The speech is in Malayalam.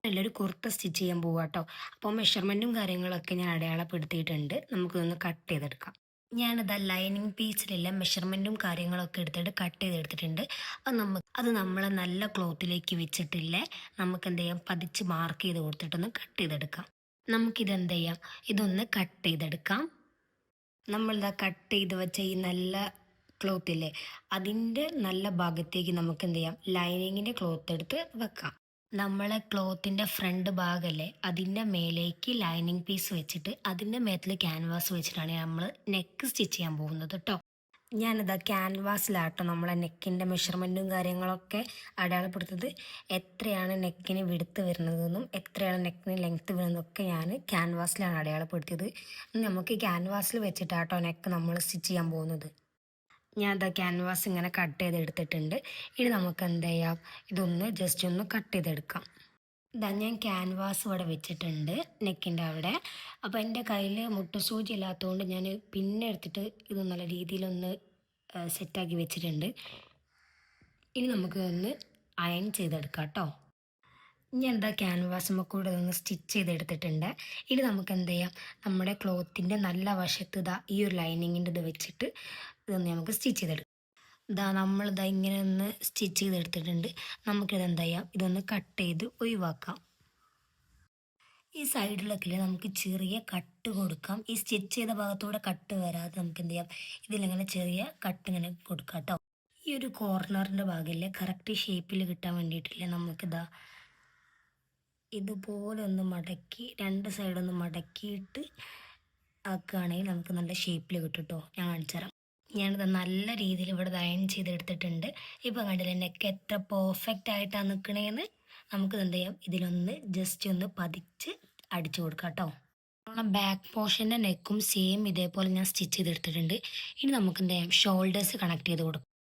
നല്ലൊരു കുർത്ത സ്റ്റിച്ച് ചെയ്യാൻ പോവാ കേട്ടോ. അപ്പോൾ മെഷർമെൻറ്റും കാര്യങ്ങളൊക്കെ ഞാൻ അടയാളപ്പെടുത്തിയിട്ടുണ്ട്. നമുക്കിതൊന്ന് കട്ട് ചെയ്തെടുക്കാം. ഞാനിതാ ലൈനിങ് പീസിലുള്ള മെഷർമെൻറ്റും കാര്യങ്ങളൊക്കെ എടുത്തിട്ട് കട്ട് ചെയ്തെടുത്തിട്ടുണ്ട്. അത് നമ്മൾ നല്ല ക്ലോത്തിലേക്ക് വെച്ചിട്ടില്ലേ നമുക്ക് എന്ത് ചെയ്യാം, പതിച്ച് മാർക്ക് ചെയ്ത് കൊടുത്തിട്ടൊന്ന് കട്ട് ചെയ്തെടുക്കാം. നമുക്കിതെന്ത് ചെയ്യാം, ഇതൊന്ന് കട്ട് ചെയ്തെടുക്കാം. നമ്മളിതാ കട്ട് ചെയ്ത് വെച്ച ഈ നല്ല ക്ലോത്തില്ലേ, അതിൻ്റെ നല്ല ഭാഗത്തേക്ക് നമുക്ക് എന്ത് ചെയ്യാം, ലൈനിങ്ങിൻ്റെ ക്ലോത്ത് എടുത്ത് വെക്കാം. നമ്മളെ ക്ലോത്തിൻ്റെ ഫ്രണ്ട് ഭാഗമല്ലേ, അതിൻ്റെ മേലേക്ക് ലൈനിങ് പീസ് വെച്ചിട്ട് അതിൻ്റെ മേത്തിൽ ക്യാൻവാസ് വെച്ചിട്ടാണ് നമ്മൾ നെക്ക് സ്റ്റിച്ച് ചെയ്യാൻ പോകുന്നത് കേട്ടോ. ഞാനിതാ ക്യാൻവാസിലാട്ടോ നമ്മളെ നെക്കിൻ്റെ മെഷർമെൻറ്റും കാര്യങ്ങളൊക്കെ അടയാളപ്പെടുത്തത്. എത്രയാണ് നെക്കിന് വിടുത്ത് വരുന്നതെന്നും എത്രയാണ് നെക്കിന് ലെങ്ത്ത് വരുന്നതൊക്കെ ഞാൻ ക്യാൻവാസിലാണ് അടയാളപ്പെടുത്തിയത്. ഇനി നമുക്ക് ക്യാൻവാസിൽ വെച്ചിട്ടാട്ടോ നെക്ക് നമ്മൾ സ്റ്റിച്ച് ചെയ്യാൻ പോകുന്നത്. ഞാൻ ഇതാ ക്യാൻവാസ് ഇങ്ങനെ കട്ട് ചെയ്തെടുത്തിട്ടുണ്ട്. ഇനി നമുക്ക് എന്ത് ചെയ്യാം, ഇതൊന്ന് ജസ്റ്റ് ഒന്ന് കട്ട് ചെയ്തെടുക്കാം. ഇതാ ഞാൻ ക്യാൻവാസ് ഇവിടെ വെച്ചിട്ടുണ്ട് നെക്കിൻ്റെ അവിടെ. അപ്പോൾ എൻ്റെ കയ്യിൽ മുട്ടുസൂചി ഇല്ലാത്തതുകൊണ്ട് ഞാൻ പിന്നെ എടുത്തിട്ട് ഇത് നല്ല രീതിയിലൊന്ന് സെറ്റാക്കി വെച്ചിട്ടുണ്ട്. ഇനി നമുക്ക് ഒന്ന് അയൺ ചെയ്തെടുക്കാം കേട്ടോ. ഞാൻ എന്താ ക്യാൻവാസുമ്മ കൂടെ ഒന്ന് സ്റ്റിച്ച് ചെയ്തെടുത്തിട്ടുണ്ട്. ഇനി നമുക്ക് എന്ത് ചെയ്യാം, നമ്മുടെ ക്ലോത്തിൻ്റെ നല്ല വശത്ത് ഇതാ ഈ ഒരു ലൈനിങ്ങിൻ്റെ ഇത് വെച്ചിട്ട് ഇതൊന്ന് നമുക്ക് സ്റ്റിച്ച് ചെയ്തെടുക്കാം. ഇതാ നമ്മളിതാ ഇങ്ങനെ ഒന്ന് സ്റ്റിച്ച് ചെയ്തെടുത്തിട്ടുണ്ട്. നമുക്കിത് എന്താ ചെയ്യാം, ഇതൊന്ന് കട്ട് ചെയ്ത് ഒഴിവാക്കാം. ഈ സൈഡിലൊക്കെ നമുക്ക് ചെറിയ കട്ട് കൊടുക്കാം. ഈ സ്റ്റിച്ച് ചെയ്ത ഭാഗത്തൂടെ കട്ട് വരാതെ നമുക്ക് എന്ത് ചെയ്യാം, ഇതിലിങ്ങനെ ചെറിയ കട്ട് ഇങ്ങനെ കൊടുക്കാം കേട്ടോ. ഈ ഒരു കോർണറിൻ്റെ ഭാഗമില്ലേ, കറക്റ്റ് ഷേപ്പിൽ കിട്ടാൻ വേണ്ടിയിട്ടില്ലേ നമുക്കിതാ ഇതുപോലെ ഒന്ന് മടക്കി രണ്ട് സൈഡൊന്ന് മടക്കിയിട്ട് ആക്കുകയാണെങ്കിൽ നമുക്ക് നല്ല ഷേപ്പിൽ കിട്ടും കേട്ടോ. ഞാൻ കാണിച്ചു തരാം. ഞാനിത് നല്ല രീതിയിൽ ഇവിടെ അയൺ ചെയ്തെടുത്തിട്ടുണ്ട്. ഇപ്പം കണ്ടില്ലേ നെക്ക് എത്ര പെർഫെക്റ്റ് ആയിട്ടാണ് നിൽക്കണേന്ന്. നമുക്ക് എന്ത് ചെയ്യാം, ഇതിലൊന്ന് ജസ്റ്റ് ഒന്ന് പതിച്ച് അടിച്ചു കൊടുക്കാം കേട്ടോ. നമ്മളെ ബാക്ക് പോർഷൻ്റെ നെക്കും സെയിം ഇതേപോലെ ഞാൻ സ്റ്റിച്ച് ചെയ്തെടുത്തിട്ടുണ്ട്. ഇനി നമുക്ക് എന്ത് ചെയ്യാം, ഷോൾഡേഴ്സ് കണക്ട് ചെയ്ത് കൊടുക്കാം.